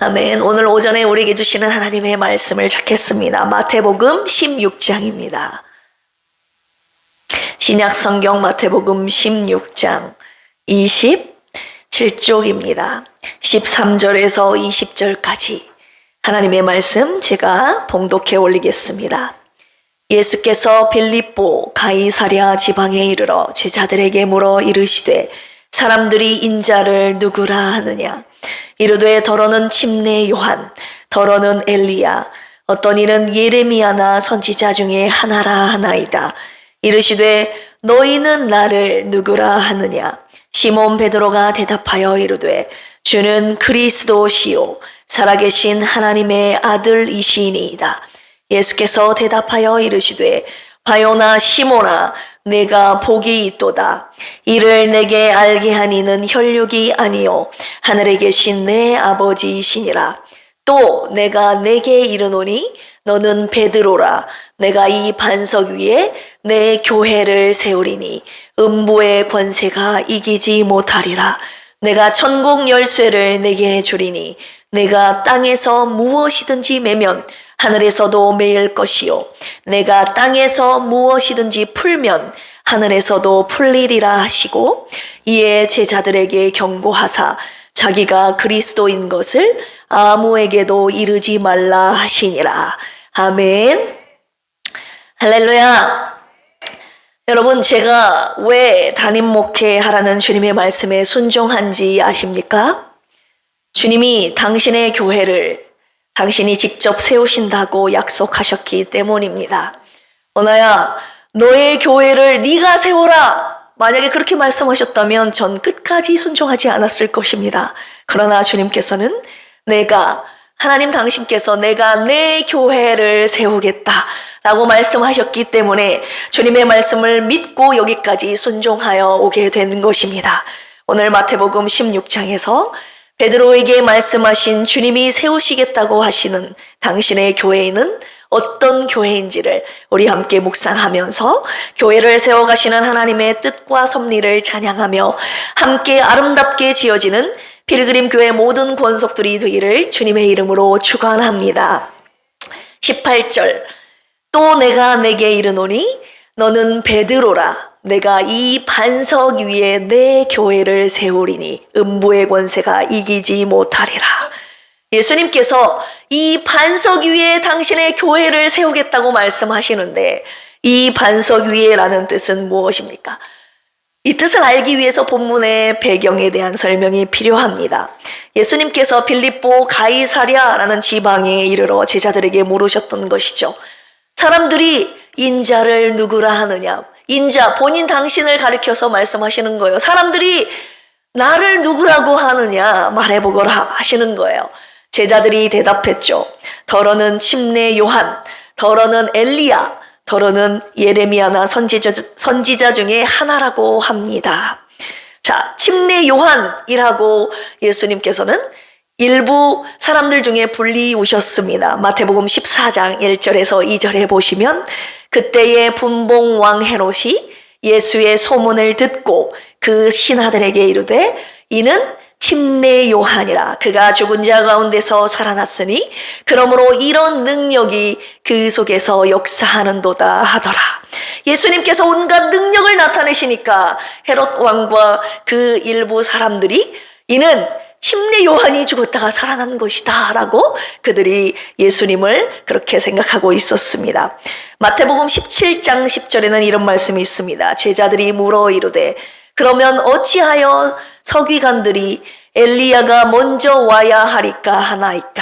아멘. 오늘 오전에 우리에게 주시는 하나님의 말씀을 찾겠습니다. 마태복음 16장입니다. 신약성경 마태복음 16장 27쪽입니다. 13절에서 20절까지 하나님의 말씀 제가 봉독해 올리겠습니다. 예수께서 빌립보 가이사랴 지방에 이르러 제자들에게 물어 이르시되 사람들이 인자를 누구라 하느냐? 이르되 더러는 침례 요한, 더러는 엘리야, 어떤 이는 예레미야나 선지자 중에 하나라 하나이다. 이르시되 너희는 나를 누구라 하느냐? 시몬 베드로가 대답하여 이르되 주는 그리스도시요 살아계신 하나님의 아들이시니이다. 예수께서 대답하여 이르시되 바요나 시몬아 내가 복이 있도다. 이를 내게 알게 하니는 혈육이 아니요 하늘에 계신 내 아버지이시니라. 또 내가 내게 이르노니 너는 베드로라. 내가 이 반석 위에 내 교회를 세우리니 음부의 권세가 이기지 못하리라. 내가 천국 열쇠를 내게 주리니 내가 땅에서 무엇이든지 매면 하늘에서도 매일 것이요 내가 땅에서 무엇이든지 풀면 하늘에서도 풀리리라 하시고 이에 제자들에게 경고하사 자기가 그리스도인 것을 아무에게도 이르지 말라 하시니라. 아멘. 할렐루야. 여러분, 제가 왜 담임 목회하라는 주님의 말씀에 순종한지 아십니까? 주님이 당신의 교회를 당신이 직접 세우신다고 약속하셨기 때문입니다. 오나야, 너의 교회를 네가 세워라. 만약에 그렇게 말씀하셨다면 전 끝까지 순종하지 않았을 것입니다. 그러나 주님께서는 하나님 당신께서 내가 내 교회를 세우겠다 라고 말씀하셨기 때문에 주님의 말씀을 믿고 여기까지 순종하여 오게 된 것입니다. 오늘 마태복음 16장에서 베드로에게 말씀하신 주님이 세우시겠다고 하시는 당신의 교회는 어떤 교회인지를 우리 함께 묵상하면서 교회를 세워가시는 하나님의 뜻과 섭리를 찬양하며 함께 아름답게 지어지는 필그림 교회 모든 권속들이 되기를 주님의 이름으로 축원합니다. 18절 또 내가 내게 이르노니 너는 베드로라. 내가 이 반석 위에 내 교회를 세우리니 음부의 권세가 이기지 못하리라. 예수님께서 이 반석 위에 당신의 교회를 세우겠다고 말씀하시는데 이 반석 위에라는 뜻은 무엇입니까? 이 뜻을 알기 위해서 본문의 배경에 대한 설명이 필요합니다. 예수님께서 빌립보 가이사랴라는 지방에 이르러 제자들에게 물으셨던 것이죠. 사람들이 인자를 누구라 하느냐? 인자, 본인 당신을 가리켜서 말씀하시는 거예요. 사람들이 나를 누구라고 하느냐 말해보거라 하시는 거예요. 제자들이 대답했죠. 더러는 침례 요한, 더러는 엘리야, 더러는 예레미야나 선지자 중에 하나라고 합니다. 자, 침례 요한이라고 예수님께서는 일부 사람들 중에 불리우셨습니다. 마태복음 14장 1절에서 2절에 보시면 그때의 분봉왕 헤롯이 예수의 소문을 듣고 그 신하들에게 이르되 이는 침례 요한이라. 그가 죽은 자 가운데서 살아났으니 그러므로 이런 능력이 그 속에서 역사하는도다 하더라. 예수님께서 온갖 능력을 나타내시니까 헤롯 왕과 그 일부 사람들이 이는 침례 요한이 죽었다가 살아난 것이다 라고 그들이 예수님을 그렇게 생각하고 있었습니다. 마태복음 17장 10절에는 이런 말씀이 있습니다. 제자들이 물어 이르되 그러면 어찌하여 서기관들이 엘리야가 먼저 와야 하리까 하나이까?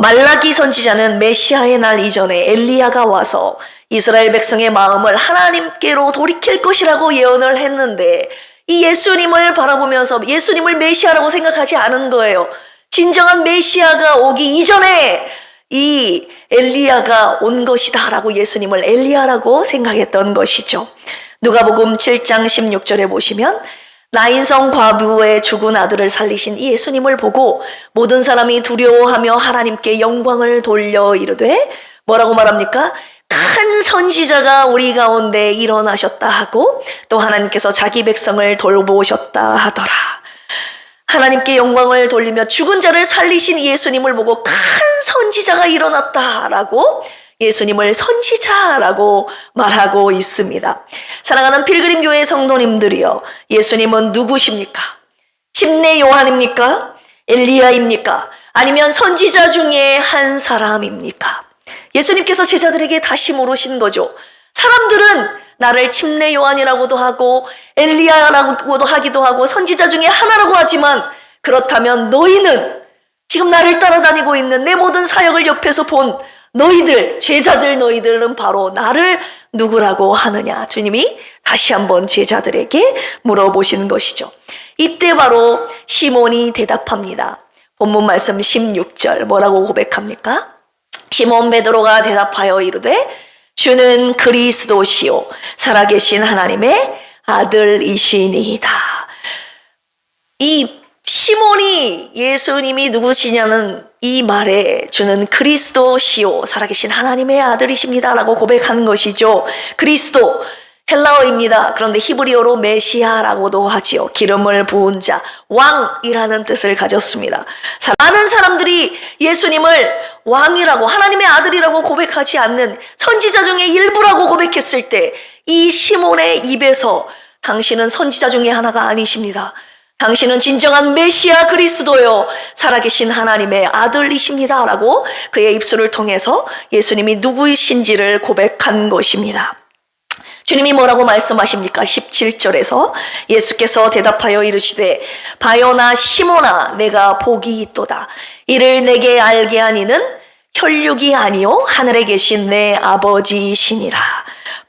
말라기 선지자는 메시아의 날 이전에 엘리야가 와서 이스라엘 백성의 마음을 하나님께로 돌이킬 것이라고 예언을 했는데 이 예수님을 바라보면서 예수님을 메시아라고 생각하지 않은 거예요. 진정한 메시아가 오기 이전에 이 엘리야가 온 것이다 라고 예수님을 엘리야라고 생각했던 것이죠. 누가복음 7장 16절에 보시면 나인성 과부의 죽은 아들을 살리신 이 예수님을 보고 모든 사람이 두려워하며 하나님께 영광을 돌려 이르되 뭐라고 말합니까? 큰 선지자가 우리 가운데 일어나셨다 하고 또 하나님께서 자기 백성을 돌보셨다 하더라. 하나님께 영광을 돌리며 죽은 자를 살리신 예수님을 보고 큰 선지자가 일어났다라고 예수님을 선지자라고 말하고 있습니다. 사랑하는 필그림교회 성도님들이여, 예수님은 누구십니까? 침례 요한입니까? 엘리야입니까? 아니면 선지자 중에 한 사람입니까? 예수님께서 제자들에게 다시 물으신 거죠. 사람들은 나를 침례 요한이라고도 하고 엘리야라고도 하기도 하고 선지자 중에 하나라고 하지만, 그렇다면 너희는, 지금 나를 따라다니고 있는 내 모든 사역을 옆에서 본 너희들, 제자들 너희들은 바로 나를 누구라고 하느냐? 주님이 다시 한번 제자들에게 물어보시는 것이죠. 이때 바로 시몬이 대답합니다. 본문 말씀 16절 뭐라고 고백합니까? 시몬 베드로가 대답하여 이르되 주는 그리스도시요 살아계신 하나님의 아들이시니이다. 이 시몬이 예수님이 누구시냐는 이 말에 주는 그리스도시요 살아계신 하나님의 아들이십니다 라고 고백하는 것이죠. 그리스도 헬라어입니다. 그런데 히브리어로 메시아라고도 하지요. 기름을 부은 자, 왕이라는 뜻을 가졌습니다. 많은 사람들이 예수님을 왕이라고, 하나님의 아들이라고 고백하지 않는 선지자 중에 일부라고 고백했을 때 이 시몬의 입에서 당신은 선지자 중에 하나가 아니십니다. 당신은 진정한 메시아 그리스도요 살아계신 하나님의 아들이십니다 라고 그의 입술을 통해서 예수님이 누구이신지를 고백한 것입니다. 주님이 뭐라고 말씀하십니까? 17절에서 예수께서 대답하여 이르시되 바요나 시몬아 내가 복이 있도다. 이를 내게 알게 하니는 혈육이 아니요 하늘에 계신 내 아버지시니라.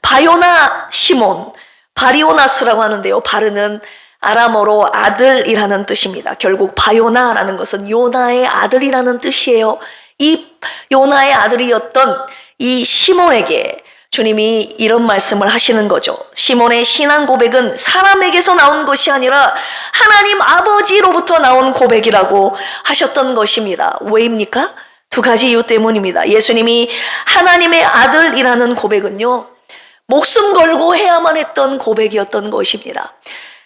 바요나 시몬, 바리오나스라고 하는데요. 바르는 아람어로 아들이라는 뜻입니다. 결국 바요나라는 것은 요나의 아들이라는 뜻이에요. 이 요나의 아들이었던 이 시몬에게 주님이 이런 말씀을 하시는 거죠. 시몬의 신앙 고백은 사람에게서 나온 것이 아니라 하나님 아버지로부터 나온 고백이라고 하셨던 것입니다. 왜입니까? 두 가지 이유 때문입니다. 예수님이 하나님의 아들이라는 고백은요, 목숨 걸고 해야만 했던 고백이었던 것입니다.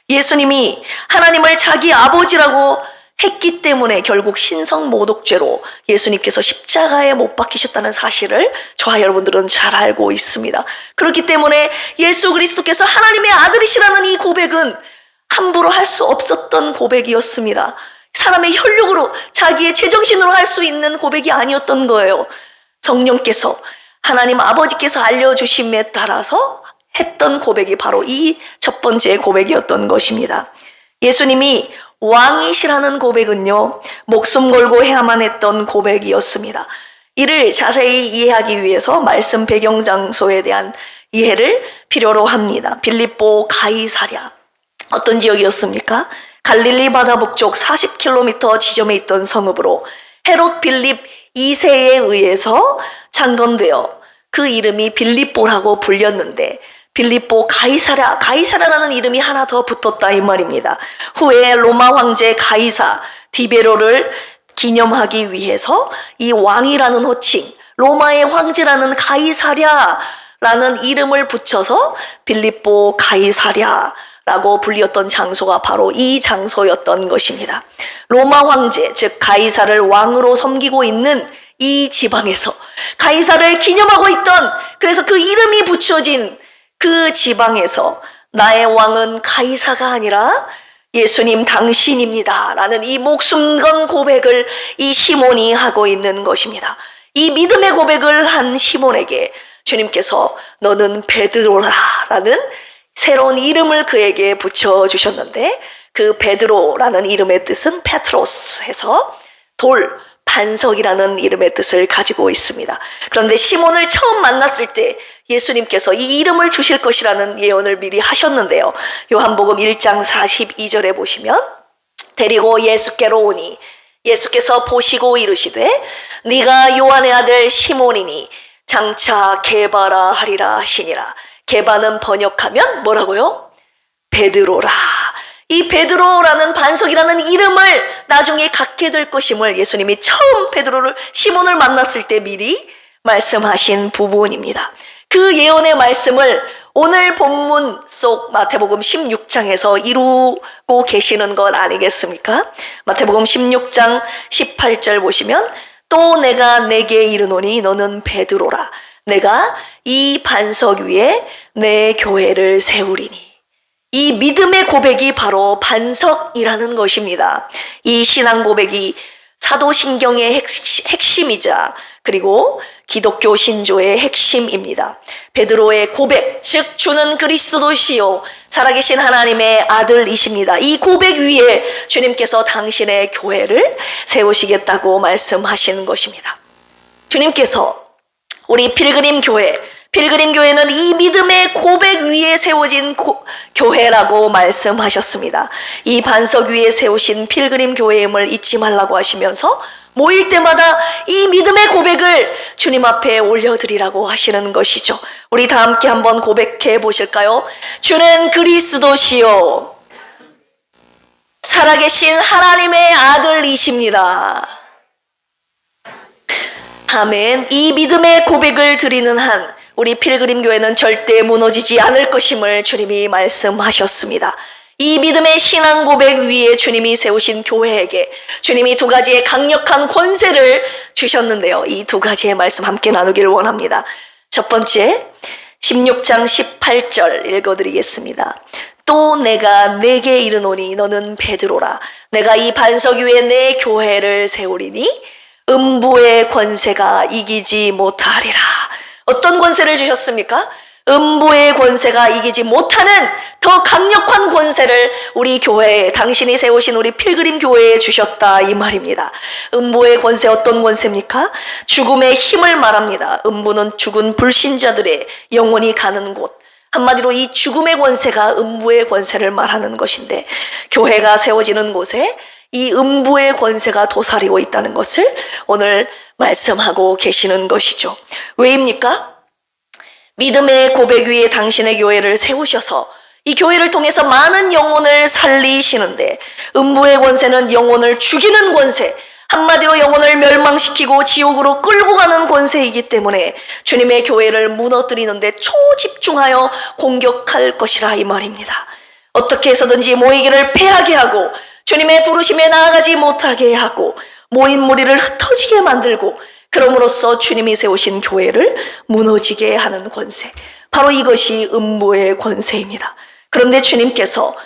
예수님이 하나님을 자기 아버지라고 했기 때문에 결국 신성모독죄로 예수님께서 십자가에 못 박히셨다는 사실을 저와 여러분들은 잘 알고 있습니다. 그렇기 때문에 예수 그리스도께서 하나님의 아들이시라는 이 고백은 함부로 할 수 없었던 고백이었습니다. 사람의 혈육으로, 자기의 제정신으로 할 수 있는 고백이 아니었던 거예요. 성령께서, 하나님 아버지께서 알려주심에 따라서 했던 고백이 바로 이 첫 번째 고백이었던 것입니다. 예수님이 왕이시라는 고백은요, 목숨 걸고 해야만 했던 고백이었습니다. 이를 자세히 이해하기 위해서 말씀 배경 장소에 대한 이해를 필요로 합니다. 빌립보 가이사랴, 어떤 지역이었습니까? 갈릴리 바다 북쪽 40km 지점에 있던 성읍으로 헤롯 빌립 2세에 의해서 창건되어 그 이름이 빌립보라고 불렸는데, 빌립보 가이사랴라는 이름이 하나 더 붙었다 이 말입니다. 후에 로마 황제 가이사 디베로를 기념하기 위해서 이 왕이라는 호칭, 로마의 황제라는 가이사랴라는 이름을 붙여서 빌립보 가이사랴라고 불렸던 장소가 바로 이 장소였던 것입니다. 로마 황제, 즉 가이사를 왕으로 섬기고 있는 이 지방에서 가이사를 기념하고 있던, 그래서 그 이름이 붙여진 그 지방에서 나의 왕은 가이사가 아니라 예수님 당신입니다 라는 이 목숨 건 고백을 이 시몬이 하고 있는 것입니다. 이 믿음의 고백을 한 시몬에게 주님께서 너는 베드로라 라는 새로운 이름을 그에게 붙여주셨는데, 그 베드로라는 이름의 뜻은 페트로스 해서 돌, 반석이라는 이름의 뜻을 가지고 있습니다. 그런데 시몬을 처음 만났을 때 예수님께서 이 이름을 주실 것이라는 예언을 미리 하셨는데요. 요한복음 1장 42절에 보시면 데리고 예수께로 오니 예수께서 보시고 이르시되 네가 요한의 아들 시몬이니 장차 게바라 하리라 하시니라. 게바는 번역하면 뭐라고요? 베드로라. 이 베드로라는 반석이라는 이름을 나중에 갖게 될 것임을 예수님이 처음 시몬을 만났을 때 미리 말씀하신 부분입니다. 그 예언의 말씀을 오늘 본문 속 마태복음 16장에서 이루고 계시는 것 아니겠습니까? 마태복음 16장 18절 보시면 또 내가 내게 이르노니 너는 베드로라. 내가 이 반석 위에 내 교회를 세우리니. 이 믿음의 고백이 바로 반석이라는 것입니다. 이 신앙 고백이 사도신경의 핵심이자 그리고 기독교 신조의 핵심입니다. 베드로의 고백, 즉 주는 그리스도시요 살아계신 하나님의 아들이십니다. 이 고백 위에 주님께서 당신의 교회를 세우시겠다고 말씀하시는 것입니다. 주님께서 우리 필그림 교회는 이 믿음의 고백 위에 세워진 교회라고 말씀하셨습니다. 이 반석 위에 세우신 필그림 교회임을 잊지 말라고 하시면서 모일 때마다 이 믿음의 고백을 주님 앞에 올려드리라고 하시는 것이죠. 우리 다 함께 한번 고백해 보실까요? 주는 그리스도시요 살아계신 하나님의 아들이십니다. 아멘. 이 믿음의 고백을 드리는 한 우리 필그림 교회는 절대 무너지지 않을 것임을 주님이 말씀하셨습니다. 이 믿음의 신앙 고백 위에 주님이 세우신 교회에게 주님이 두 가지의 강력한 권세를 주셨는데요. 이 두 가지의 말씀 함께 나누기를 원합니다. 첫 번째 16장 18절 읽어드리겠습니다. 또 내가 내게 이르노니 너는 베드로라. 내가 이 반석 위에 내 교회를 세우리니 음부의 권세가 이기지 못하리라. 어떤 권세를 주셨습니까? 음부의 권세가 이기지 못하는 더 강력한 권세를 우리 교회에, 당신이 세우신 우리 필그림 교회에 주셨다 이 말입니다. 음부의 권세, 어떤 권세입니까? 죽음의 힘을 말합니다. 음부는 죽은 불신자들의 영혼이 가는 곳. 한마디로 이 죽음의 권세가 음부의 권세를 말하는 것인데, 교회가 세워지는 곳에 이 음부의 권세가 도사리고 있다는 것을 오늘 말씀하고 계시는 것이죠. 왜입니까? 믿음의 고백 위에 당신의 교회를 세우셔서 이 교회를 통해서 많은 영혼을 살리시는데, 음부의 권세는 영혼을 죽이는 권세, 한마디로 영혼을 멸망시키고 지옥으로 끌고 가는 권세이기 때문에 주님의 교회를 무너뜨리는데 초집중하여 공격할 것이라 이 말입니다. 어떻게 해서든지 모이기를 패하게 하고 주님의 부르심에 나아가지 못하게 하고 모인 무리를 흩어지게 만들고, 그럼으로써 주님이 세우신 교회를 무너지게 하는 권세, 바로 이것이 음부의 권세입니다. 그런데 주님께서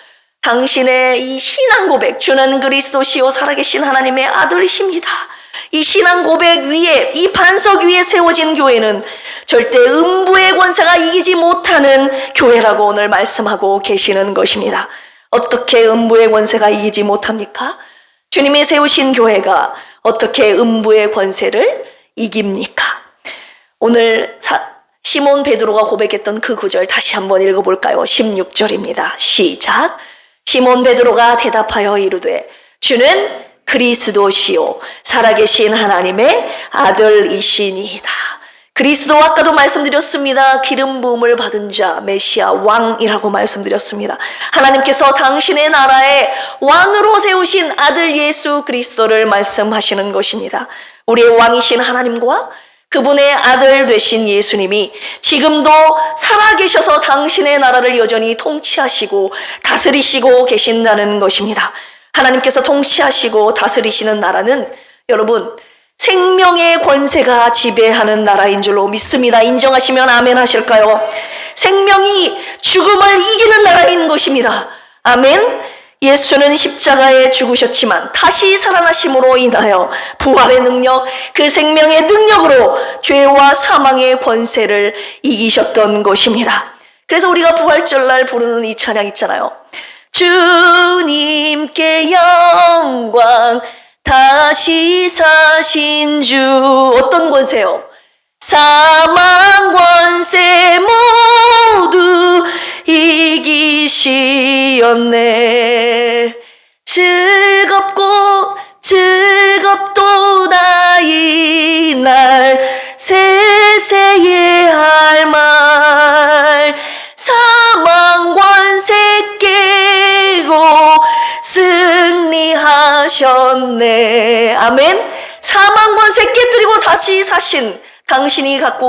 당신의 이 신앙 고백, 주는 그리스도시요 살아계신 하나님의 아들이십니다, 이 신앙 고백 위에, 이 반석 위에 세워진 교회는 절대 음부의 권세가 이기지 못하는 교회라고 오늘 말씀하고 계시는 것입니다. 어떻게 음부의 권세가 이기지 못합니까? 주님이 세우신 교회가 어떻게 음부의 권세를 이깁니까? 오늘 시몬 베드로가 고백했던 그 구절 다시 한번 읽어볼까요? 16절입니다. 시작. 시몬 베드로가 대답하여 이르되 주는 그리스도시요 살아계신 하나님의 아들이시니이다. 그리스도, 아까도 말씀드렸습니다. 기름 부음을 받은 자, 메시아, 왕이라고 말씀드렸습니다. 하나님께서 당신의 나라의 왕으로 세우신 아들 예수 그리스도를 말씀하시는 것입니다. 우리의 왕이신 하나님과 그분의 아들 되신 예수님이 지금도 살아계셔서 당신의 나라를 여전히 통치하시고 다스리시고 계신다는 것입니다. 하나님께서 통치하시고 다스리시는 나라는 여러분, 생명의 권세가 지배하는 나라인 줄로 믿습니다. 인정하시면 아멘 하실까요? 생명이 죽음을 이기는 나라인 것입니다. 아멘. 예수는 십자가에 죽으셨지만 다시 살아나심으로 인하여 부활의 능력, 그 생명의 능력으로 죄와 사망의 권세를 이기셨던 것입니다. 그래서 우리가 부활절날 부르는 이 찬양 있잖아요. 주님께 영광, 다시 사신 주. 어떤 권세요? 사망 권세 모두 이기시었네. 즐겁도다 이날 세세에 할 말. 사망 권세 깨고 승리하셨네. 아멘. 사망 권세 깨뜨리고 다시 사신, 당신이 갖고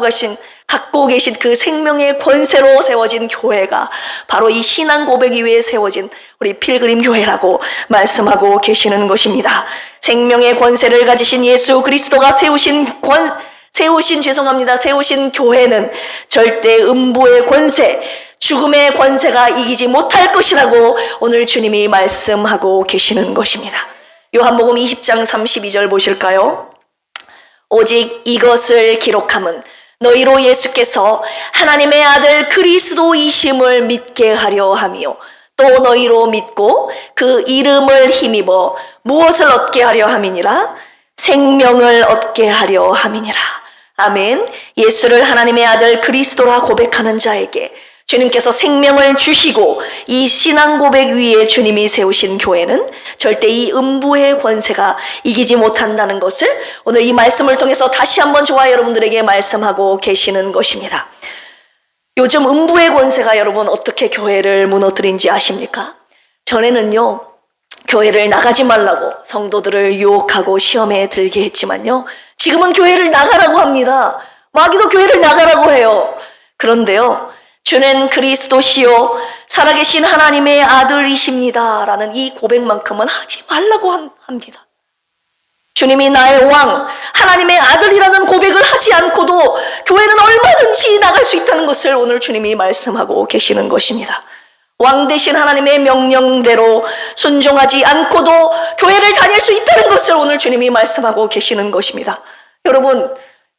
갖고 계신 그 생명의 권세로 세워진 교회가 바로 이 신앙 고백 위에 세워진 우리 필그림 교회라고 말씀하고 계시는 것입니다. 생명의 권세를 가지신 예수 그리스도가 세우신 교회는 절대 음부의 권세, 죽음의 권세가 이기지 못할 것이라고 오늘 주님이 말씀하고 계시는 것입니다. 요한복음 20장 32절 보실까요? 오직 이것을 기록함은 너희로 예수께서 하나님의 아들 그리스도이심을 믿게 하려 함이요 또 너희로 믿고 그 이름을 힘입어 무엇을 얻게 하려 함이니라? 생명을 얻게 하려 함이니라. 아멘. 예수를 하나님의 아들 그리스도라 고백하는 자에게 주님께서 생명을 주시고 이 신앙 고백 위에 주님이 세우신 교회는 절대 이 음부의 권세가 이기지 못한다는 것을 오늘 이 말씀을 통해서 다시 한번 저와 여러분들에게 말씀하고 계시는 것입니다. 요즘 음부의 권세가 여러분 어떻게 교회를 무너뜨린지 아십니까? 전에는요, 교회를 나가지 말라고 성도들을 유혹하고 시험에 들게 했지만요, 지금은 교회를 나가라고 합니다. 마귀도 교회를 나가라고 해요. 그런데요, 주는 그리스도시요 살아계신 하나님의 아들이십니다 라는 이 고백만큼은 하지 말라고 합니다. 주님이 나의 왕, 하나님의 아들이라는 고백을 하지 않고도 교회는 얼마든지 나갈 수 있다는 것을 오늘 주님이 말씀하고 계시는 것입니다. 왕 대신 하나님의 명령대로 순종하지 않고도 교회를 다닐 수 있다는 것을 오늘 주님이 말씀하고 계시는 것입니다. 여러분,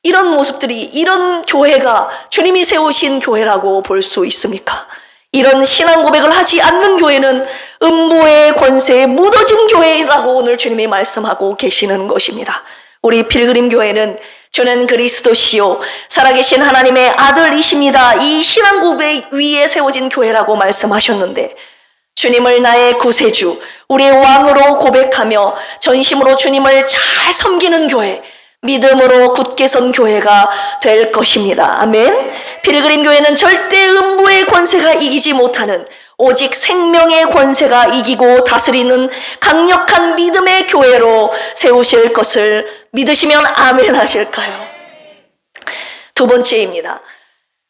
이런 모습들이, 이런 교회가 주님이 세우신 교회라고 볼 수 있습니까? 이런 신앙 고백을 하지 않는 교회는 음부의 권세에 무너진 교회라고 오늘 주님이 말씀하고 계시는 것입니다. 우리 필그림 교회는 주는 그리스도시요 살아계신 하나님의 아들이십니다. 이 신앙 고백 위에 세워진 교회라고 말씀하셨는데, 주님을 나의 구세주, 우리의 왕으로 고백하며 전심으로 주님을 잘 섬기는 교회, 믿음으로 굳게 선 교회가 될 것입니다. 아멘. 필그림 교회는 절대 음부의 권세가 이기지 못하는 오직 생명의 권세가 이기고 다스리는 강력한 믿음의 교회로 세우실 것을 믿으시면 아멘 하실까요? 두 번째입니다.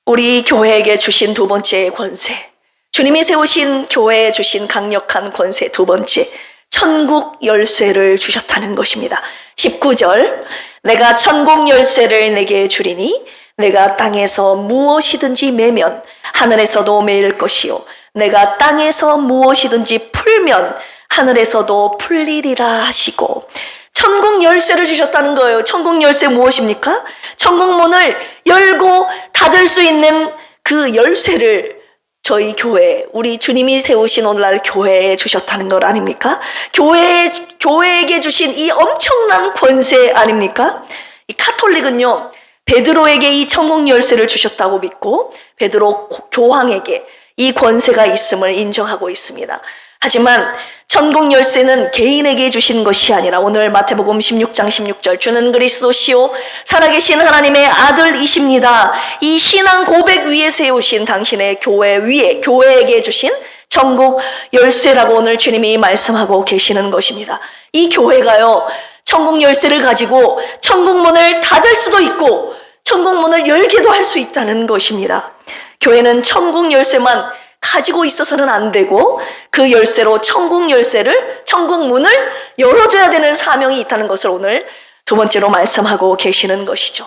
우리 교회에게 주신 두 번째 권세, 주님이 세우신 교회에 주신 강력한 권세 두 번째, 천국 열쇠를 주셨다는 것입니다. 19절, 내가 천국 열쇠를 내게 주리니 내가 땅에서 무엇이든지 매면 하늘에서도 매일 것이요 내가 땅에서 무엇이든지 풀면 하늘에서도 풀리리라 하시고, 천국 열쇠를 주셨다는 거예요. 천국 열쇠 무엇입니까? 천국 문을 열고 닫을 수 있는 그 열쇠를 저희 교회, 우리 주님이 세우신 오늘날 교회에 주셨다는 것 아닙니까? 교회에게 주신 이 엄청난 권세 아닙니까? 이 카톨릭은요, 베드로에게 이 천국 열쇠를 주셨다고 믿고 베드로 교황에게 이 권세가 있음을 인정하고 있습니다. 하지만 천국 열쇠는 개인에게 주신 것이 아니라 오늘 마태복음 16장 16절, 주는 그리스도시요 살아계신 하나님의 아들이십니다. 이 신앙 고백 위에 세우신 당신의 교회 위에, 교회에게 주신 천국 열쇠라고 오늘 주님이 말씀하고 계시는 것입니다. 이 교회가요, 천국 열쇠를 가지고 천국 문을 닫을 수도 있고 천국 문을 열기도 할 수 있다는 것입니다. 교회는 천국 열쇠만 가지고 있어서는 안 되고 그 열쇠로 천국 열쇠를, 천국 문을 열어줘야 되는 사명이 있다는 것을 오늘 두 번째로 말씀하고 계시는 것이죠.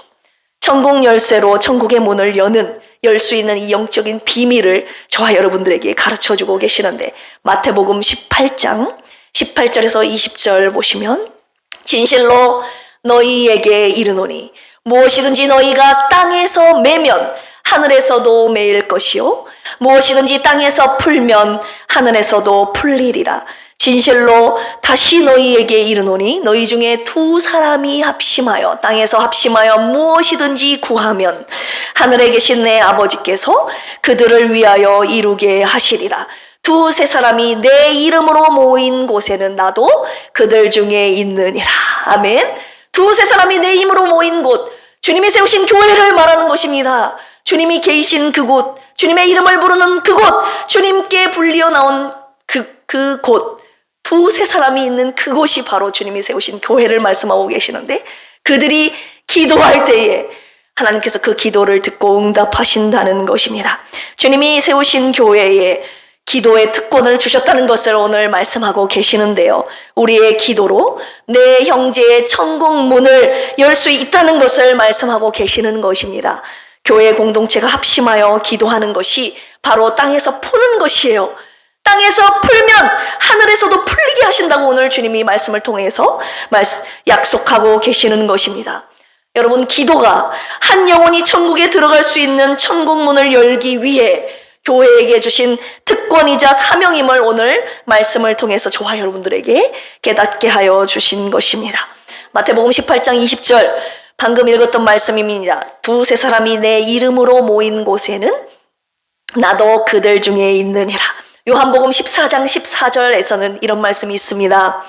천국 열쇠로 천국의 문을 열 수 있는 이 영적인 비밀을 저와 여러분들에게 가르쳐주고 계시는데, 마태복음 18장 18절에서 20절 보시면, 진실로 너희에게 이르노니 무엇이든지 너희가 땅에서 매면 하늘에서도 매일 것이요 무엇이든지 땅에서 풀면 하늘에서도 풀리리라. 진실로 다시 너희에게 이르노니 너희 중에 두 사람이 합심하여 땅에서 합심하여 무엇이든지 구하면 하늘에 계신 내 아버지께서 그들을 위하여 이루게 하시리라. 두세 사람이 내 이름으로 모인 곳에는 나도 그들 중에 있느니라. 아멘. 두세 사람이 내 이름으로 모인 곳, 주님이 세우신 교회를 말하는 것입니다. 주님이 계신 그곳, 주님의 이름을 부르는 그곳, 주님께 불리어 나온 그곳, 두세 사람이 있는 그곳이 바로 주님이 세우신 교회를 말씀하고 계시는데, 그들이 기도할 때에 하나님께서 그 기도를 듣고 응답하신다는 것입니다. 주님이 세우신 교회에 기도의 특권을 주셨다는 것을 오늘 말씀하고 계시는데요. 우리의 기도로 내 형제의 천국 문을 열 수 있다는 것을 말씀하고 계시는 것입니다. 교회 공동체가 합심하여 기도하는 것이 바로 땅에서 푸는 것이에요. 땅에서 풀면 하늘에서도 풀리게 하신다고 오늘 주님이 말씀을 통해서 약속하고 계시는 것입니다. 여러분, 기도가 한 영혼이 천국에 들어갈 수 있는 천국 문을 열기 위해 교회에게 주신 특권이자 사명임을 오늘 말씀을 통해서 저와 여러분들에게 깨닫게 하여 주신 것입니다. 마태복음 18장 20절 방금 읽었던 말씀입니다. 두세 사람이 내 이름으로 모인 곳에는 나도 그들 중에 있느니라. 요한복음 14장 14절에서는 이런 말씀이 있습니다.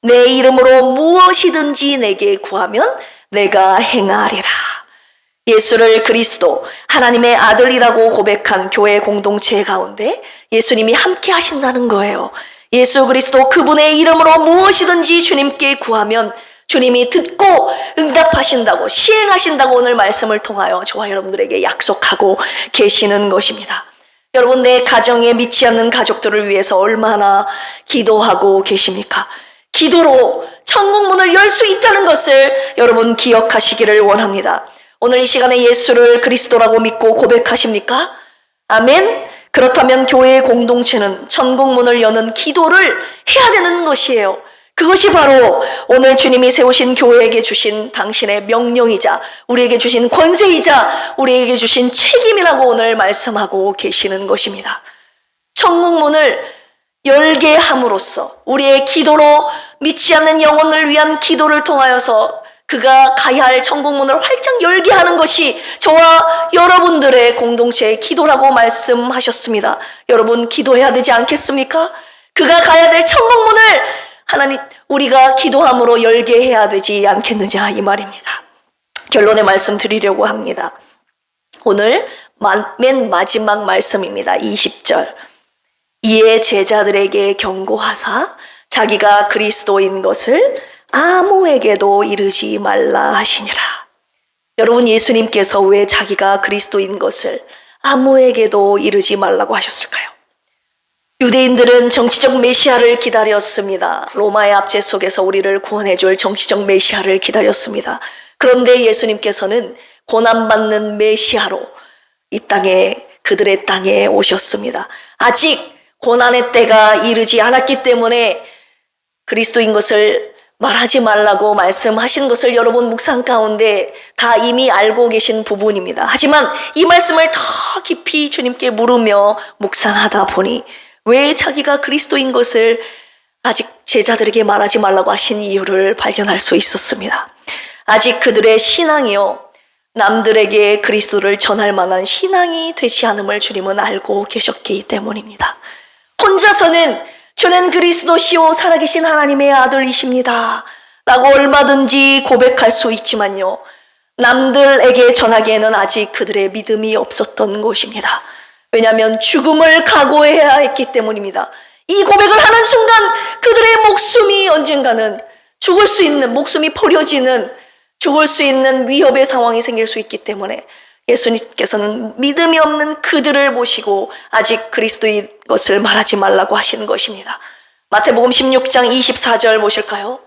내 이름으로 무엇이든지 내게 구하면 내가 행하리라. 예수를 그리스도 하나님의 아들이라고 고백한 교회 공동체 가운데 예수님이 함께 하신다는 거예요. 예수 그리스도 그분의 이름으로 무엇이든지 주님께 구하면 주님이 듣고 응답하신다고, 시행하신다고 오늘 말씀을 통하여 저와 여러분들에게 약속하고 계시는 것입니다. 여러분, 내 가정에 믿지 않는 가족들을 위해서 얼마나 기도하고 계십니까? 기도로 천국 문을 열 수 있다는 것을 여러분 기억하시기를 원합니다. 오늘 이 시간에 예수를 그리스도라고 믿고 고백하십니까? 아멘. 그렇다면 교회의 공동체는 천국 문을 여는 기도를 해야 되는 것이에요. 그것이 바로 오늘 주님이 세우신 교회에게 주신 당신의 명령이자 우리에게 주신 권세이자 우리에게 주신 책임이라고 오늘 말씀하고 계시는 것입니다. 천국 문을 열게 함으로써 우리의 기도로 믿지 않는 영혼을 위한 기도를 통하여서 그가 가야 할 천국 문을 활짝 열게 하는 것이 저와 여러분들의 공동체의 기도라고 말씀하셨습니다. 여러분, 기도해야 되지 않겠습니까? 그가 가야 될 천국 문을 하나님, 우리가 기도함으로 열게 해야 되지 않겠느냐, 이 말입니다. 결론의 말씀 드리려고 합니다. 오늘 맨 마지막 말씀입니다. 20절. 이에 제자들에게 경고하사 자기가 그리스도인 것을 아무에게도 이르지 말라 하시니라. 여러분, 예수님께서 왜 자기가 그리스도인 것을 아무에게도 이르지 말라고 하셨을까요? 유대인들은 정치적 메시아를 기다렸습니다. 로마의 압제 속에서 우리를 구원해줄 정치적 메시아를 기다렸습니다. 그런데 예수님께서는 고난받는 메시아로 이 땅에, 그들의 땅에 오셨습니다. 아직 고난의 때가 이르지 않았기 때문에 그리스도인 것을 말하지 말라고 말씀하신 것을 여러분 묵상 가운데 다 이미 알고 계신 부분입니다. 하지만 이 말씀을 더 깊이 주님께 물으며 묵상하다 보니 왜 자기가 그리스도인 것을 아직 제자들에게 말하지 말라고 하신 이유를 발견할 수 있었습니다. 아직 그들의 신앙이요, 남들에게 그리스도를 전할 만한 신앙이 되지 않음을 주님은 알고 계셨기 때문입니다. 혼자서는 주는 그리스도시요 살아계신 하나님의 아들이십니다 라고 얼마든지 고백할 수 있지만요, 남들에게 전하기에는 아직 그들의 믿음이 없었던 것입니다. 왜냐하면 죽음을 각오해야 했기 때문입니다. 이 고백을 하는 순간 그들의 목숨이 언젠가는 죽을 수 있는, 목숨이 버려지는, 죽을 수 있는 위협의 상황이 생길 수 있기 때문에 예수님께서는 믿음이 없는 그들을 모시고 아직 그리스도인 것을 말하지 말라고 하시는 것입니다. 마태복음 16장 24절 보실까요?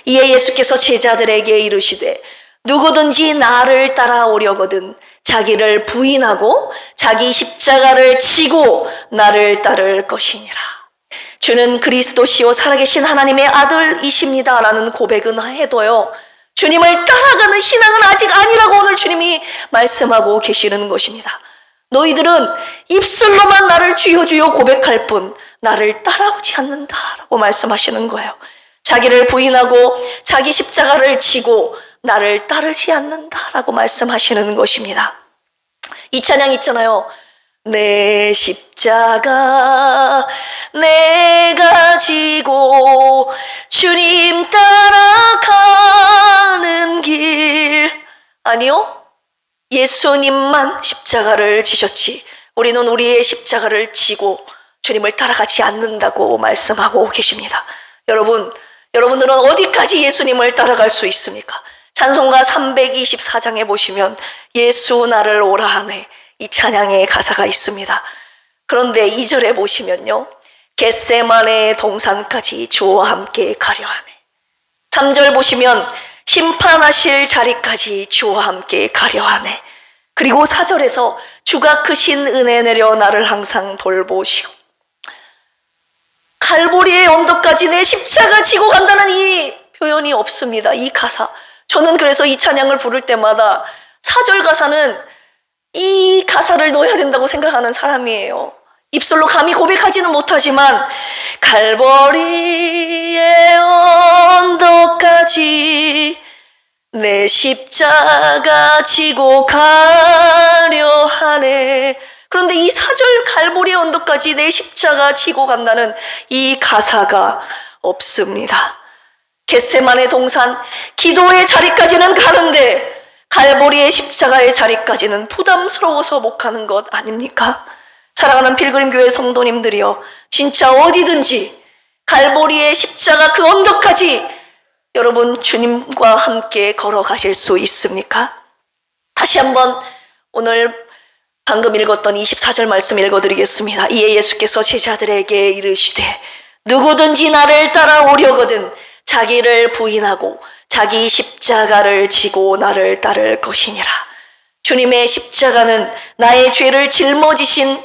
이에 예수께서 제자들에게 이르시되 누구든지 나를 따라오려거든 자기를 부인하고 자기 십자가를 지고 나를 따를 것이니라. 주는 그리스도시요 살아계신 하나님의 아들이십니다 라는 고백은 해도요, 주님을 따라가는 신앙은 아직 아니라고 오늘 주님이 말씀하고 계시는 것입니다. 너희들은 입술로만 나를 주여 주여 고백할 뿐 나를 따라오지 않는다라고 말씀하시는 거예요. 자기를 부인하고 자기 십자가를 지고 나를 따르지 않는다라고 말씀하시는 것입니다. 이 찬양 있잖아요. 내 십자가 내가 지고 주님 따라가는 길. 아니요, 예수님만 십자가를 지셨지 우리는 우리의 십자가를 지고 주님을 따라가지 않는다고 말씀하고 계십니다. 여러분들은 어디까지 예수님을 따라갈 수 있습니까? 찬송가 324장에 보시면 예수 나를 오라 하네, 이 찬양의 가사가 있습니다. 그런데 2절에 보시면요, 겟세마네 동산까지 주와 함께 가려 하네. 3절 보시면 심판하실 자리까지 주와 함께 가려 하네. 그리고 4절에서 주가 크신 은혜 내려 나를 항상 돌보시오. 갈보리의 언덕까지 내 십자가 지고 간다는 이 표현이 없습니다. 이 가사. 저는 그래서 이 찬양을 부를 때마다 4절 가사는 이 가사를 넣어야 된다고 생각하는 사람이에요. 입술로 감히 고백하지는 못하지만 갈보리의 언덕까지 내 십자가 지고 가려 하네. 그런데 이 4절 갈보리의 언덕까지 내 십자가 지고 간다는 이 가사가 없습니다. 겟세마네 동산 기도의 자리까지는 가는데 갈보리의 십자가의 자리까지는 부담스러워서 못 가는 것 아닙니까? 사랑하는 필그림교회 성도님들이여, 진짜 어디든지 갈보리의 십자가 그 언덕까지 여러분 주님과 함께 걸어가실 수 있습니까? 다시 한번 오늘 방금 읽었던 24절 말씀 읽어드리겠습니다. 이에 예수께서 제자들에게 이르시되 누구든지 나를 따라오려거든 자기를 부인하고 자기 십자가를 지고 나를 따를 것이니라. 주님의 십자가는 나의 죄를 짊어진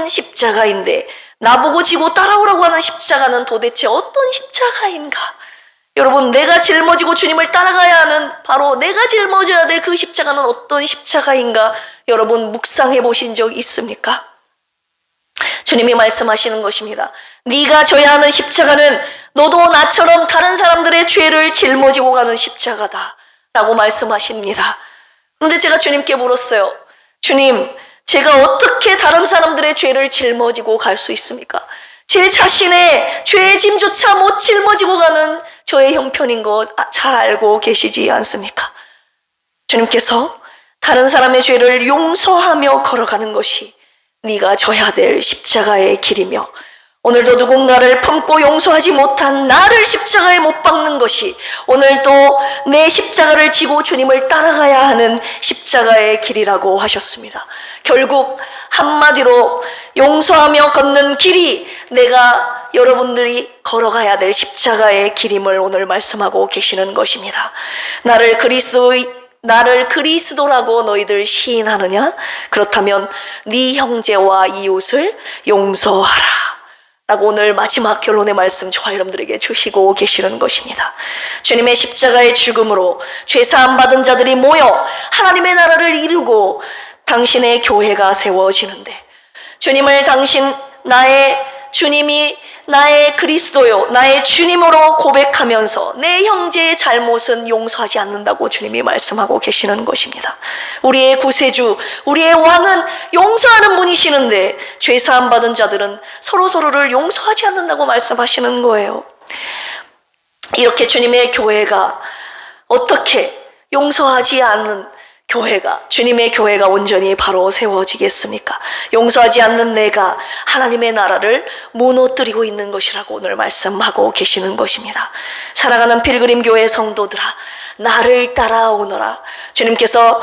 십자가인데 나보고 지고 따라오라고 하는 십자가는 도대체 어떤 십자가인가? 여러분, 내가 짊어지고 주님을 따라가야 하는, 바로 내가 짊어져야 될 그 십자가는 어떤 십자가인가? 여러분 묵상해 보신 적 있습니까? 주님이 말씀하시는 것입니다. 네가 져야 하는 십자가는 너도 나처럼 다른 사람들의 죄를 짊어지고 가는 십자가다 라고 말씀하십니다. 그런데 제가 주님께 물었어요. 주님, 제가 어떻게 다른 사람들의 죄를 짊어지고 갈 수 있습니까? 제 자신의 죄의 짐조차 못 짊어지고 가는 저의 형편인 것 잘 알고 계시지 않습니까? 주님께서 다른 사람의 죄를 용서하며 걸어가는 것이 네가 져야 될 십자가의 길이며, 오늘도 누군가를 품고 용서하지 못한 나를 십자가에 못 박는 것이 오늘도 내 십자가를 지고 주님을 따라가야 하는 십자가의 길이라고 하셨습니다. 결국 한마디로 용서하며 걷는 길이 내가 여러분들이 걸어가야 될 십자가의 길임을 오늘 말씀하고 계시는 것입니다. 나를 그리스도라고 너희들 시인하느냐? 그렇다면 네 형제와 이웃을 용서하라 라고 오늘 마지막 결론의 말씀 저와 여러분들에게 주시고 계시는 것입니다. 주님의 십자가의 죽음으로 죄사함 받은 자들이 모여 하나님의 나라를 이루고 당신의 교회가 세워지는데, 주님이 나의 그리스도요, 나의 주님으로 고백하면서 내 형제의 잘못은 용서하지 않는다고 주님이 말씀하고 계시는 것입니다. 우리의 구세주, 우리의 왕은 용서하는 분이시는데 죄사함 받은 자들은 서로서로를 용서하지 않는다고 말씀하시는 거예요. 이렇게 주님의 교회가 어떻게 용서하지 않는 주님의 교회가 온전히 바로 세워지겠습니까? 용서하지 않는 내가 하나님의 나라를 무너뜨리고 있는 것이라고 오늘 말씀하고 계시는 것입니다. 사랑하는 필그림교회 성도들아, 나를 따라오너라. 주님께서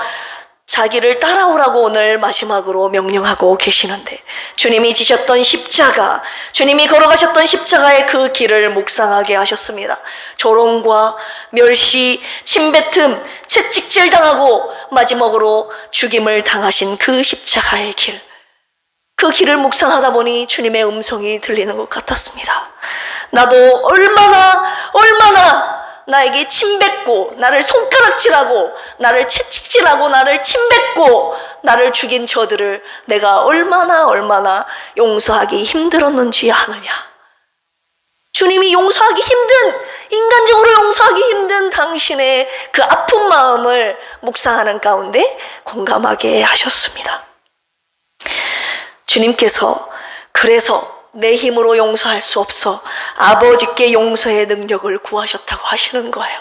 자기를 따라오라고 오늘 마지막으로 명령하고 계시는데, 주님이 지셨던 십자가, 주님이 걸어가셨던 십자가의 그 길을 묵상하게 하셨습니다. 조롱과 멸시, 침뱉음, 채찍질 당하고 마지막으로 죽임을 당하신 그 십자가의 길, 그 길을 묵상하다 보니 주님의 음성이 들리는 것 같았습니다. 나도 얼마나 나에게 침뱉고 나를 손가락질하고 나를 채찍질하고 나를 침뱉고 나를 죽인 저들을 내가 얼마나 용서하기 힘들었는지 아느냐. 주님이 인간적으로 용서하기 힘든 당신의 그 아픈 마음을 묵상하는 가운데 공감하게 하셨습니다. 주님께서 그래서 내 힘으로 용서할 수 없어 아버지께 용서의 능력을 구하셨다고 하시는 거예요.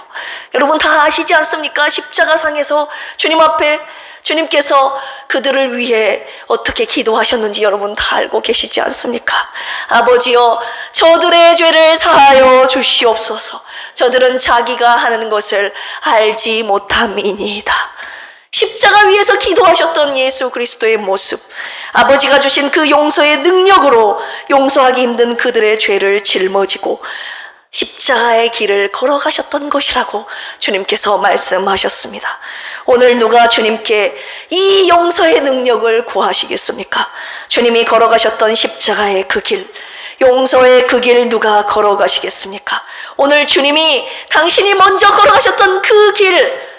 여러분 다 아시지 않습니까? 십자가상에서 주님 앞에 주님께서 그들을 위해 어떻게 기도하셨는지 여러분 다 알고 계시지 않습니까? 아버지여, 저들의 죄를 사하여 주시옵소서. 저들은 자기가 하는 것을 알지 못함이니이다. 십자가 위에서 기도하셨던 예수 그리스도의 모습, 아버지가 주신 그 용서의 능력으로 용서하기 힘든 그들의 죄를 짊어지고 십자가의 길을 걸어가셨던 것이라고 주님께서 말씀하셨습니다. 오늘 누가 주님께 이 용서의 능력을 구하시겠습니까? 주님이 걸어가셨던 십자가의 그 길, 용서의 그 길 누가 걸어가시겠습니까? 오늘 주님이 당신이 먼저 걸어가셨던 그 길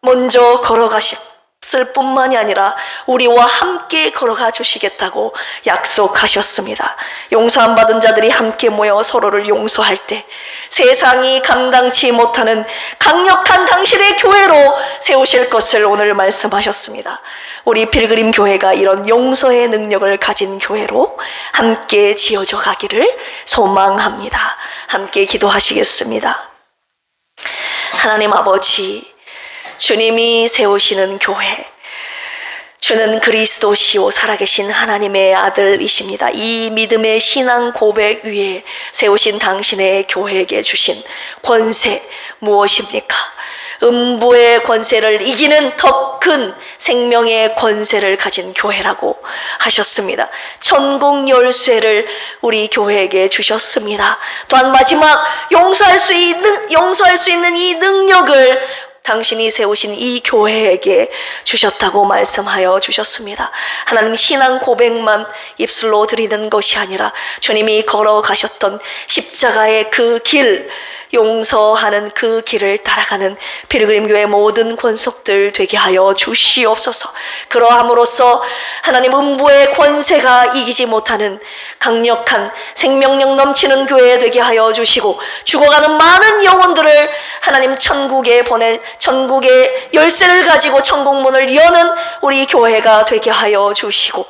먼저 걸어가셨을 뿐만이 아니라 우리와 함께 걸어가 주시겠다고 약속하셨습니다. 용서 안 받은 자들이 함께 모여 서로를 용서할 때 세상이 감당치 못하는 강력한 당신의 교회로 세우실 것을 오늘 말씀하셨습니다. 우리 필그림 교회가 이런 용서의 능력을 가진 교회로 함께 지어져 가기를 소망합니다. 함께 기도하시겠습니다. 하나님 아버지, 주님이 세우시는 교회, 주는 그리스도시요 살아계신 하나님의 아들이십니다. 이 믿음의 신앙 고백 위에 세우신 당신의 교회에게 주신 권세 무엇입니까? 음부의 권세를 이기는 더 큰 생명의 권세를 가진 교회라고 하셨습니다. 천국 열쇠를 우리 교회에게 주셨습니다. 또한 마지막 용서할 수 있는 이 능력을 당신이 세우신 이 교회에게 주셨다고 말씀하여 주셨습니다. 하나님, 신앙 고백만 입술로 드리는 것이 아니라 주님이 걸어가셨던 십자가의 그 길, 용서하는 그 길을 따라가는 필그림 교회 모든 권속들 되게 하여 주시옵소서. 그러함으로써 하나님, 음부의 권세가 이기지 못하는 강력한 생명력 넘치는 교회 되게 하여 주시고, 죽어가는 많은 영혼들을 하나님 천국에 보낼, 천국의 열쇠를 가지고 천국문을 여는 우리 교회가 되게 하여 주시고,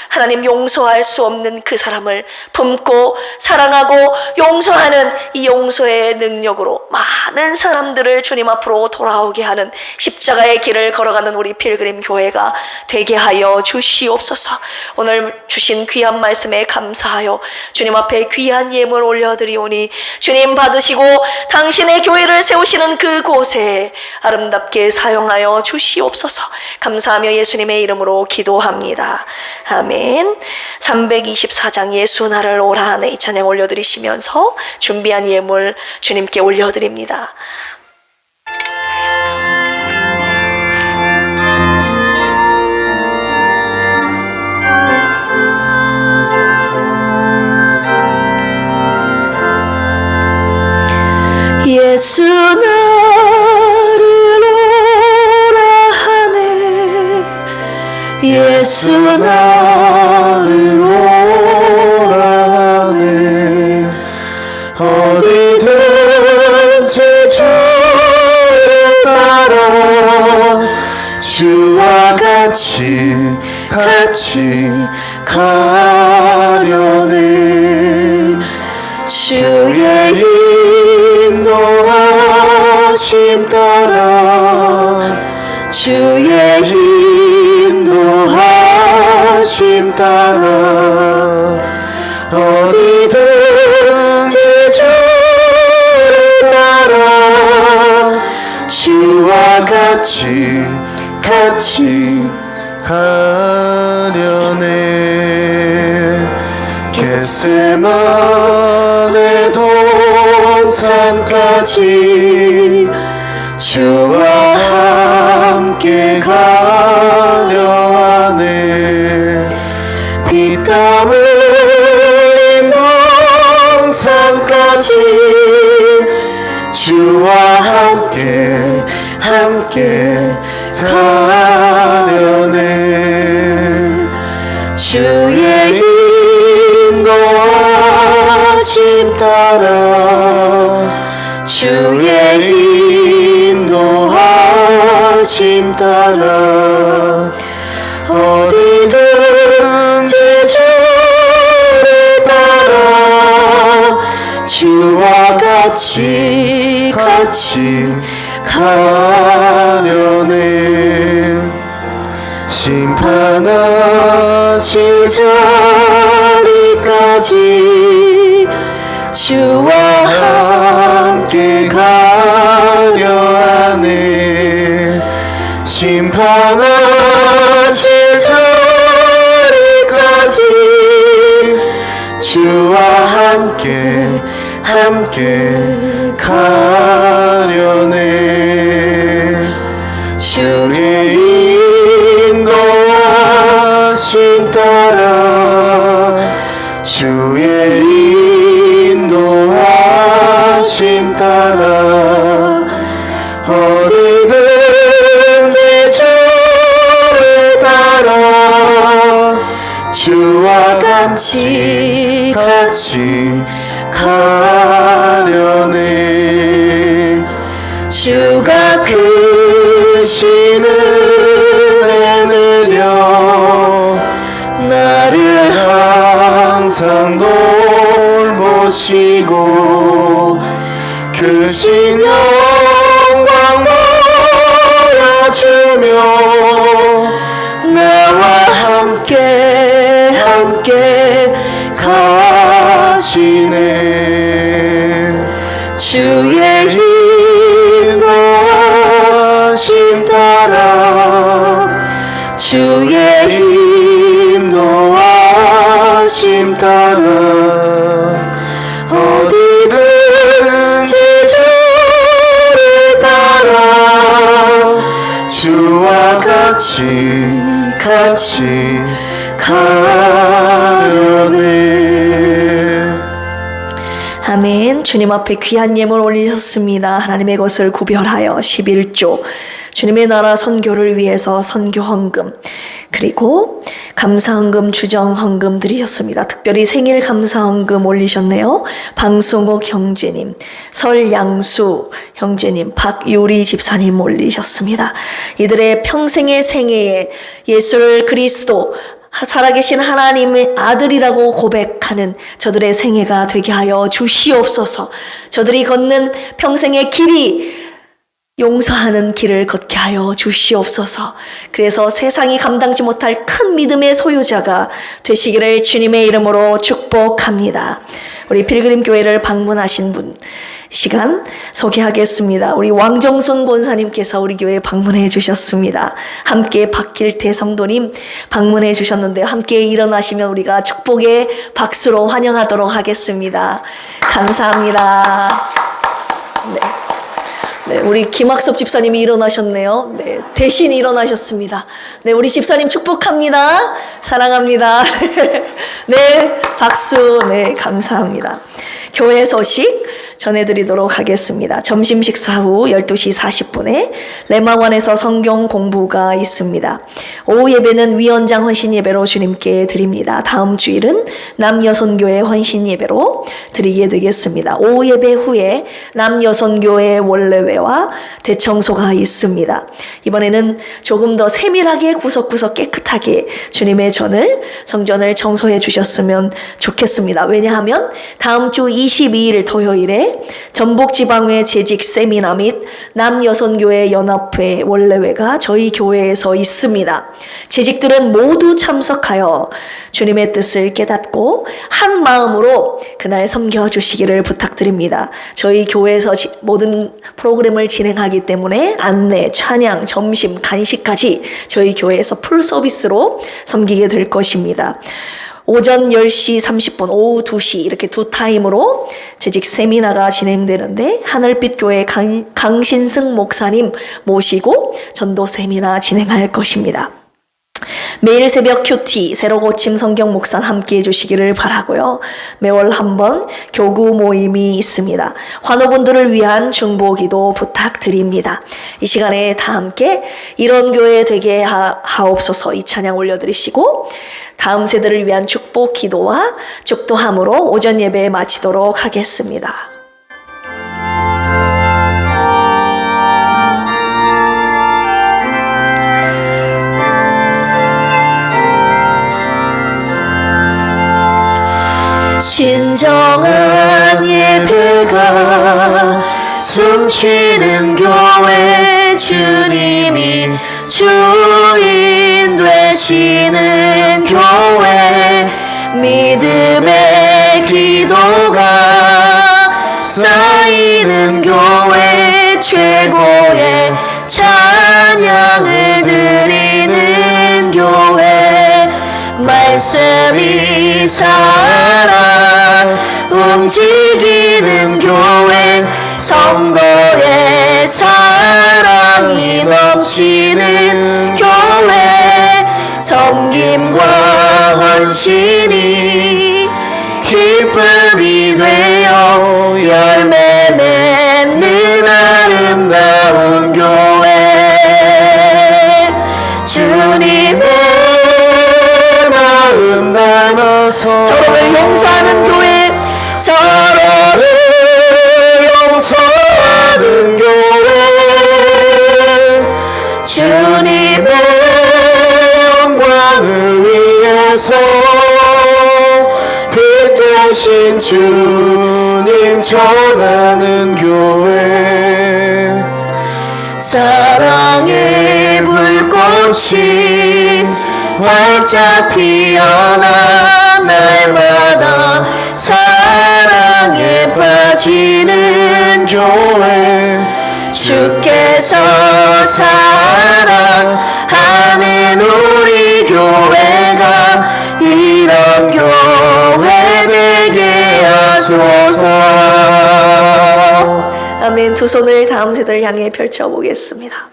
하나님, 용서할 수 없는 그 사람을 품고 사랑하고 용서하는 이 용서의 능력으로 많은 사람들을 주님 앞으로 돌아오게 하는 십자가의 길을 걸어가는 우리 필그림 교회가 되게 하여 주시옵소서. 오늘 주신 귀한 말씀에 감사하여 주님 앞에 귀한 예물 올려드리오니 주님 받으시고 당신의 교회를 세우시는 그곳에 아름답게 사용하여 주시옵소서. 감사하며 예수님의 이름으로 기도합니다. 아멘. 324장 예수 나를 오라 하네 이 찬양 올려드리시면서 준비한 예물 주님께 올려드립니다. 예수 나를 오라 하네, 예수 나를 오라 하네. 어디든지 주를 따라 주와 같이 가려네. 주의 인도하심 따라, 주의 인도하심 따라 어디든지 주를 따라 주와 같이 가려네. 겟세마네 동산까지 주와 함께 가려 하네. 피땀 흘린 동산까지 주와 함께 가려네. 주의 인도하심 따라, 주의 인도하심 따라 어디든지 주를 따라 같이 가려네. 심판하실 자리까지 주와 함께 가려 하네. 심판하실 자리까지 주와 함께 가려네. 주의 인도하심 따라 주의 인도하심 따라 어디든지 주를 따라 주와 같이 가려네. 주가 크신 은혜 느려 나를 항상 돌보시고 크신 영광 보여주며 나와 함께 가시네. 주의 인도하심 따라 주의 인도하심 따라 어디든지 주를 따라 주와 같이 가려네. 아멘. 주님 앞에 귀한 예물 올리셨습니다. 하나님의 것을 구별하여 11조 주님의 나라 선교를 위해서 선교 헌금, 그리고 감사 헌금, 주정 헌금 드리셨습니다. 특별히 생일 감사 헌금 올리셨네요. 방송옥 형제님, 설양수 형제님, 박유리 집사님 올리셨습니다. 이들의 평생의 생애에 예수를 그리스도 살아계신 하나님의 아들이라고 고백하는 저들의 생애가 되게 하여 주시옵소서. 저들이 걷는 평생의 길이 용서하는 길을 걷게 하여 주시옵소서. 그래서 세상이 감당지 못할 큰 믿음의 소유자가 되시기를 주님의 이름으로 축복합니다. 우리 필그림 교회를 방문하신 분 시간 소개하겠습니다. 우리 왕정순 권사님께서 우리 교회에 방문해 주셨습니다. 함께 박길태 성도님 방문해 주셨는데요. 함께 일어나시면 우리가 축복의 박수로 환영하도록 하겠습니다. 감사합니다. 네, 우리 김학섭 집사님이 일어나셨네요. 네, 대신 일어나셨습니다. 네, 우리 집사님 축복합니다. 사랑합니다. 네, 박수. 네, 감사합니다. 교회 소식 전해드리도록 하겠습니다. 점심 식사 후 12시 40분에 레마관에서 성경 공부가 있습니다. 오후 예배는 위원장 헌신 예배로 주님께 드립니다. 다음 주일은 남여손교회 헌신 예배로 드리게 되겠습니다. 오후 예배 후에 남여손교회 원래회와 대청소가 있습니다. 이번에는 조금 더 세밀하게 구석구석 깨끗하게 주님의 성전을 청소해 주셨으면 좋겠습니다. 왜냐하면 다음 주 22일 토요일에 전북지방회 재직 세미나 및 남여손교회 연합회 원래회가 저희 교회에서 있습니다. 재직들은 모두 참석하여 주님의 뜻을 깨닫고 한 마음으로 그날 섬겨주시기를 부탁드립니다. 저희 교회에서 모든 프로그램을 진행하기 때문에 안내, 찬양, 점심, 간식까지 저희 교회에서 풀 서비스로 섬기게 될 것입니다. 오전 10시 30분, 오후 2시 이렇게 두 타임으로 재직 세미나가 진행되는데 하늘빛교회 강신승 목사님 모시고 전도 세미나 진행할 것입니다. 매일 새벽 큐티, 새로 고침 성경 묵상 함께 해주시기를 바라고요. 매월 한 번 교구 모임이 있습니다. 환우분들을 위한 중보기도 부탁드립니다. 이 시간에 다 함께 이런 교회 되게 하옵소서 이 찬양 올려드리시고 다음 세대를 위한 축복 기도와 축도함으로 오전 예배 마치도록 하겠습니다. 진정한 예배가 숨쉬는 교회, 주님이 주인 되시는 교회, 믿음의 기도가 쌓이는 교회, 최고의 찬양을 드리는 교회, 말씀이 살아 움직이는 교회, 성도의 사랑이 넘치는 교회, 섬김과 헌신이 기쁨이 되어 열매 맺는 아름다운 교회, 주님의 마음 닮아서 서로를 용서하는 교회, 서로를 용서하는 교회, 주님의 영광을 위해서 빛 되신 주님 전하는 교회, 사랑의 불꽃이 활짝 피어나 날마다 사랑에 빠지는 교회, 주께서 사랑하는 우리 교회가 이런 교회 되게 하소서. 아멘. 두 손을 다음 세대를 향해 펼쳐보겠습니다.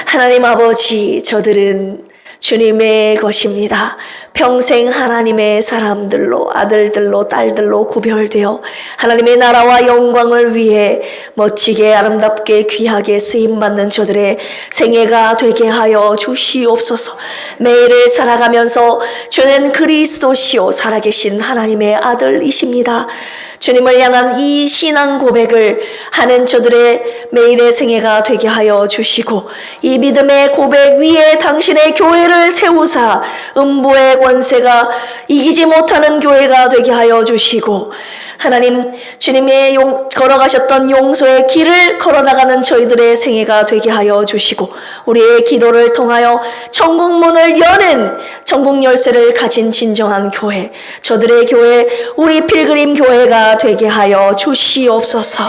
하나님 아버지, 저들은 주님의 것입니다. 평생 하나님의 사람들로, 아들들로, 딸들로 구별되어 하나님의 나라와 영광을 위해 멋지게 아름답게 귀하게 쓰임받는 저들의 생애가 되게 하여 주시옵소서. 매일을 살아가면서 주는 그리스도시요 살아계신 하나님의 아들이십니다. 주님을 향한 이 신앙 고백을 하는 저들의 매일의 생애가 되게 하여 주시고, 이 믿음의 고백 위에 당신의 교회를 세우사 음부의 권세가 이기지 못하는 교회가 되게 하여 주시고, 하나님 주님의 걸어가셨던 용서의 길을 걸어나가는 저희들의 생애가 되게 하여 주시고, 우리의 기도를 통하여 천국문을 여는 천국 열쇠를 가진 진정한 교회, 저들의 교회, 우리 필그림 교회가 되게 하여 주시옵소서.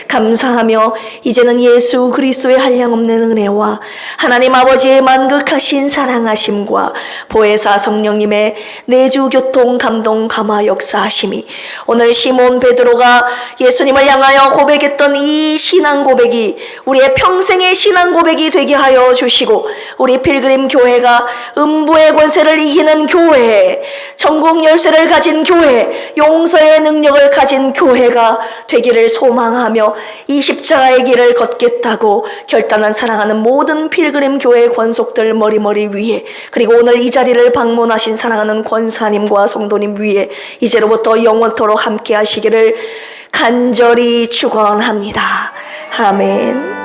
감사하며 이제는 예수 그리스도의 한량없는 은혜와 하나님 아버지의 만극하신 사랑하심과 보혜사 성령님의 내주 교통 감동 감화 역사하심이 오늘 시몬 베드로가 예수님을 향하여 고백했던 이 신앙 고백이 우리의 평생의 신앙 고백이 되게 하여 주시고, 우리 필그림 교회가 음부의 권세를 이기는 교회, 천국 열쇠를 가진 교회, 용서의 능력을 가진 교회가 되기를 소망하며 이 십자가의 길을 걷겠다고 결단한 사랑하는 모든 필그림 교회 권속들 머리머리 위에, 그리고 오늘 이 자리를 방문하신 사랑하는 권사님과 성도님 위에 이제로부터 영원토록 함께 하시기를 간절히 축원합니다. 아멘.